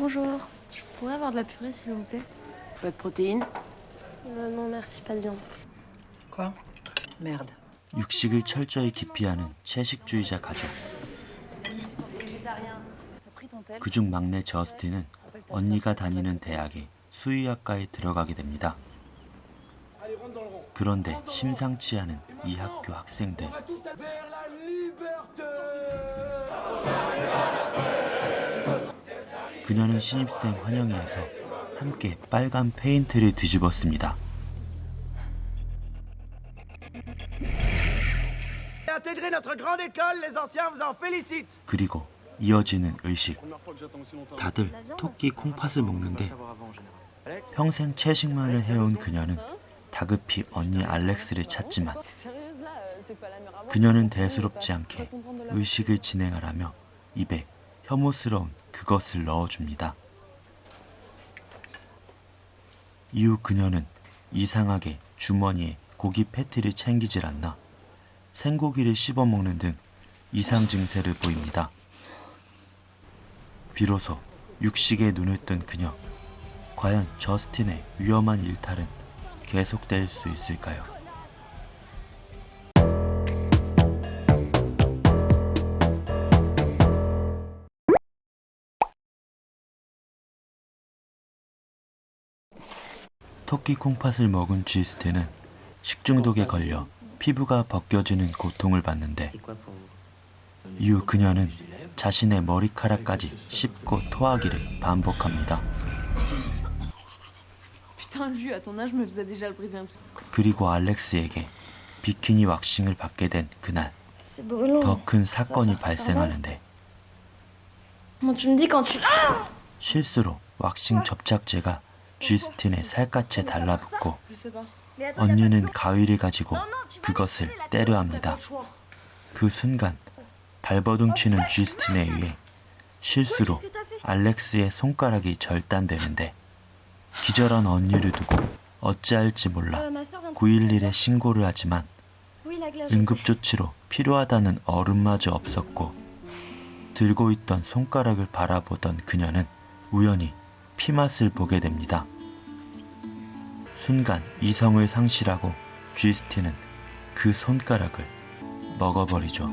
Bonjour. Je pourrais avoir de la purée, s'il vous plaît? Pas de protéines? Non, merci, pas de viande. Quoi? Merde. 육식을 철저히 기피하는 채식주의자 가족. 그중 막내 저스틴은 언니가 다니는 대학의 수의학과에 들어가게 됩니다. 그런데 심상치 않은 이 학교 학생들. 그녀는 신입생 환영회에서 함께 빨간 페인트를 뒤집었습니다. 그리고 이어지는 의식. 다들 토끼 콩팥을 먹는데 평생 채식만을 해온 그녀는 다급히 언니 알렉스를 찾지만 그녀는 대수롭지 않게 의식을 진행하라며 입에 혐오스러운 그것을 넣어줍니다. 이후 그녀는 이상하게 주머니에 고기 패티를 챙기질 않나 생고기를 씹어먹는 등 이상 증세를 보입니다. 비로소 육식에 눈을 뜬 그녀. 과연 저스틴의 위험한 일탈은 계속될 수 있을까요? 토끼 콩팥을 먹은 쥐스틴은 식중독에 걸려 피부가 벗겨지는 고통을 받는데 이후 그녀는 자신의 머리카락까지 씹고 토하기를 반복합니다. 그리고 알렉스에게 비키니 왁싱을 받게 된 그날 더 큰 사건이 발생하는데 실수로 왁싱 접착제가 쥐스틴의 살갗에 달라붙고 언니는 가위를 가지고 그것을 때려 합니다. 그 순간 발버둥 치는 쥐스틴에 의해 실수로 알렉스의 손가락이 절단되는데 기절한 언니를 두고 어찌할지 몰라 911에 신고를 하지만 응급조치로 필요하다는 어른마저 없었고 들고 있던 손가락을 바라보던 그녀는 우연히 피맛을 보게 됩니다. 순간 이성을 상실하고 쥐스틴은 그 손가락을 먹어버리죠.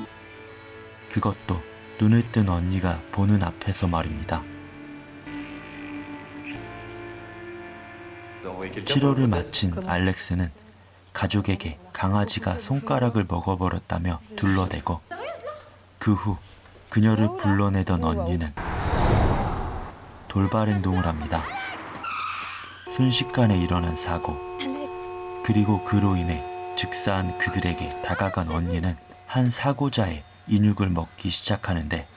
그것도 눈을 뜬 언니가 보는 앞에서 말입니다. 치료를 마친 알렉스는 가족에게 강아지가 손가락을 먹어버렸다며 둘러대고 그 후 그녀를 불러내던 언니는 돌발 행동을 합니다. 순식간에 일어난 사고, 그리고 그로 인해 즉사한 그들에게 다가간 언니는 한 사고자의 인육을 먹기 시작하는데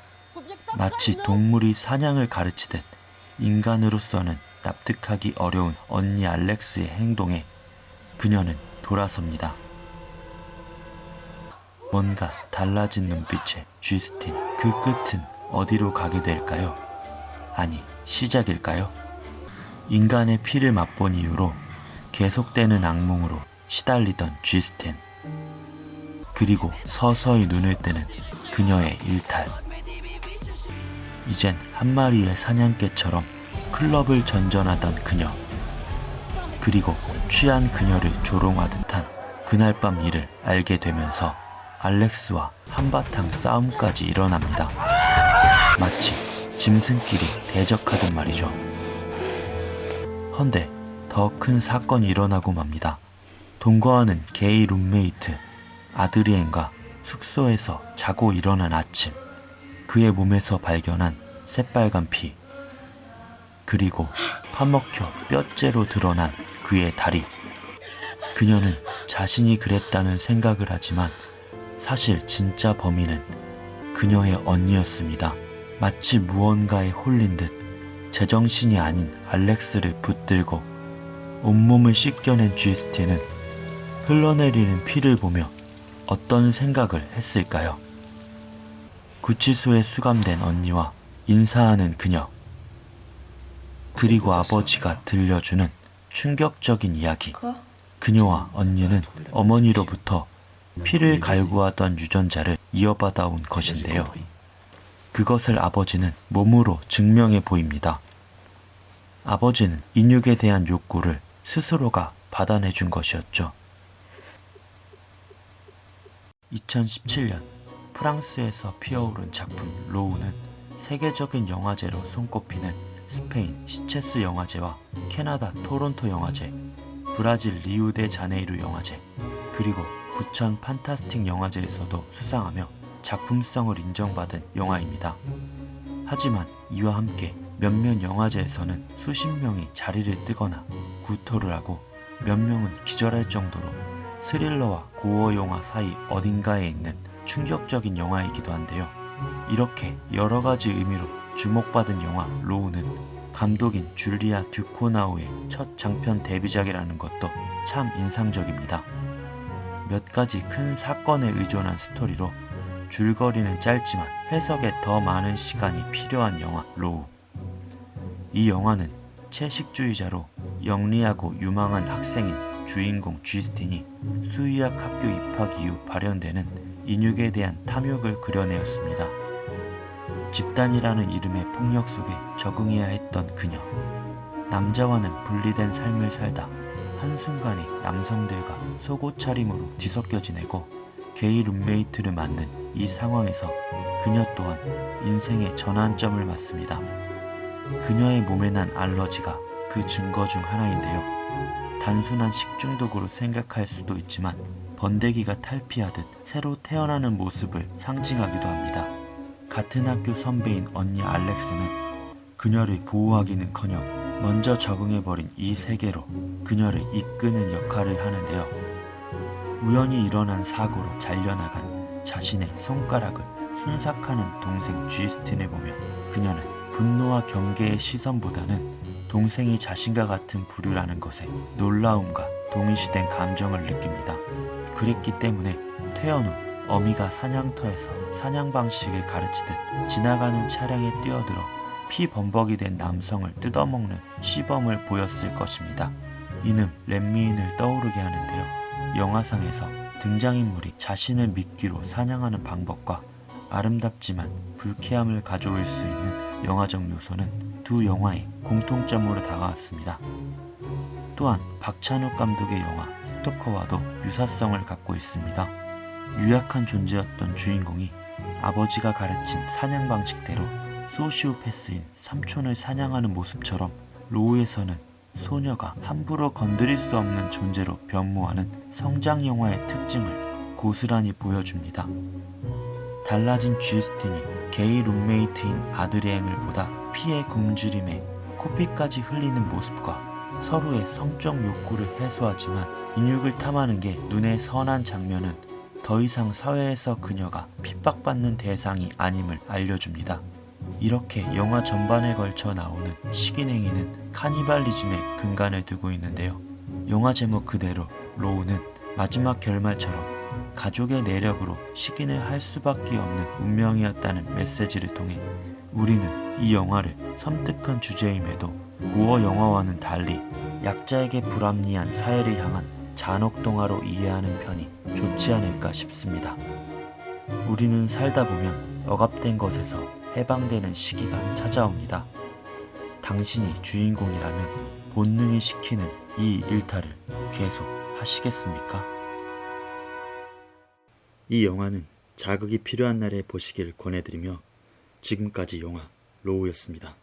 마치 동물이 사냥을 가르치듯 인간으로서는 납득하기 어려운 언니 알렉스의 행동에 그녀는 돌아섭니다. 뭔가 달라진 눈빛의 쥐스틴. 그 끝은 어디로 가게 될까요? 아니, 시작일까요? 인간의 피를 맛본 이후로 계속되는 악몽으로 시달리던 쥐스틴. 그리고 서서히 눈을 뜨는 그녀의 일탈. 이젠 한 마리의 사냥개처럼 클럽을 전전하던 그녀. 그리고 취한 그녀를 조롱하듯 한 그날 밤 일을 알게 되면서 알렉스와 한바탕 싸움까지 일어납니다. 마치 짐승끼리 대적하듯 말이죠. 헌데 더 큰 사건이 일어나고 맙니다. 동거하는 게이 룸메이트 아드리엔과 숙소에서 자고 일어난 아침, 그의 몸에서 발견한 새빨간 피, 그리고 파먹혀 뼈째로 드러난 그의 다리. 그녀는 자신이 그랬다는 생각을 하지만 사실 진짜 범인은 그녀의 언니였습니다. 마치 무언가에 홀린 듯 제정신이 아닌 알렉스를 붙들고 온몸을 씻겨낸 쥐스틴은 흘러내리는 피를 보며 어떤 생각을 했을까요? 구치소에 수감된 언니와 인사하는 그녀. 그리고 아버지가 들려주는 충격적인 이야기. 그녀와 언니는 어머니로부터 피를 갈구하던 유전자를 이어받아 온 것인데요. 그것을 아버지는 몸으로 증명해 보입니다. 아버지는 인육에 대한 욕구를 스스로가 받아내준 것이었죠. 2017년 프랑스에서 피어오른 작품 로우는 세계적인 영화제로 손꼽히는 스페인 시체스 영화제와 캐나다 토론토 영화제, 브라질 리우데자네이루 영화제, 그리고 부천 판타스틱 영화제에서도 수상하며 작품성을 인정받은 영화입니다. 하지만 이와 함께 몇몇 영화제에서는 수십 명이 자리를 뜨거나 구토를 하고 몇 명은 기절할 정도로 스릴러와 고어 영화 사이 어딘가에 있는 충격적인 영화이기도 한데요. 이렇게 여러 가지 의미로 주목받은 영화 로우는 감독인 줄리아 듀코나우의 첫 장편 데뷔작이라는 것도 참 인상적입니다. 몇 가지 큰 사건에 의존한 스토리로 줄거리는 짧지만 해석에 더 많은 시간이 필요한 영화 로우. 이 영화는 채식주의자로 영리하고 유망한 학생인 주인공 쥐스틴이 수의학 학교 입학 이후 발현되는 인육에 대한 탐욕을 그려내었습니다. 집단이라는 이름의 폭력 속에 적응해야 했던 그녀. 남자와는 분리된 삶을 살다 한순간에 남성들과 속옷 차림으로 뒤섞여 지내고 게이 룸메이트를 만든 이 상황에서 그녀 또한 인생의 전환점을 맞습니다. 그녀의 몸에 난 알러지가 그 증거 중 하나인데요. 단순한 식중독으로 생각할 수도 있지만 번데기가 탈피하듯 새로 태어나는 모습을 상징하기도 합니다. 같은 학교 선배인 언니 알렉스는 그녀를 보호하기는커녕 먼저 적응해버린 이 세계로 그녀를 이끄는 역할을 하는데요. 우연히 일어난 사고로 잘려나간 자신의 손가락을 순삭하는 동생 쥐스틴을 보며 그녀는 분노와 경계의 시선보다는 동생이 자신과 같은 부류라는 것에 놀라움과 동일시된 감정을 느낍니다. 그랬기 때문에 퇴원 후 어미가 사냥터에서 사냥 방식을 가르치듯 지나가는 차량에 뛰어들어 피 범벅이 된 남성을 뜯어먹는 시범을 보였을 것입니다. 이는 렛미인을 떠오르게 하는데요. 영화상에서 등장인물이 자신을 미끼로 사냥하는 방법과 아름답지만 불쾌함을 가져올 수 있는 영화적 요소는 두 영화의 공통점으로 다가왔습니다. 또한 박찬욱 감독의 영화 스토커와도 유사성을 갖고 있습니다. 유약한 존재였던 주인공이 아버지가 가르친 사냥 방식대로 소시오패스인 삼촌을 사냥하는 모습처럼 로우에서는 소녀가 함부로 건드릴 수 없는 존재로 변모하는 성장 영화의 특징을 고스란히 보여줍니다. 달라진 쥐스틴이 게이 룸메이트인 아드리앵을 보다 피에 굶주림에 코피까지 흘리는 모습과 서로의 성적 욕구를 해소하지만 인육을 탐하는 게 눈에 선한 장면은 더 이상 사회에서 그녀가 핍박받는 대상이 아님을 알려줍니다. 이렇게 영화 전반에 걸쳐 나오는 식인행위는 카니발리즘의 근간을 두고 있는데요. 영화 제목 그대로 로우는 마지막 결말처럼 가족의 내력으로 식인을 할 수밖에 없는 운명이었다는 메시지를 통해 우리는 이 영화를 섬뜩한 주제임에도 고어 영화와는 달리 약자에게 불합리한 사회를 향한 잔혹동화로 이해하는 편이 좋지 않을까 싶습니다. 우리는 살다 보면 억압된 것에서 해방되는 시기가 찾아옵니다. 당신이 주인공이라면 본능이 시키는 이 일탈을 계속 하시겠습니까? 이 영화는 자극이 필요한 날에 보시길 권해드리며 지금까지 영화 로우였습니다.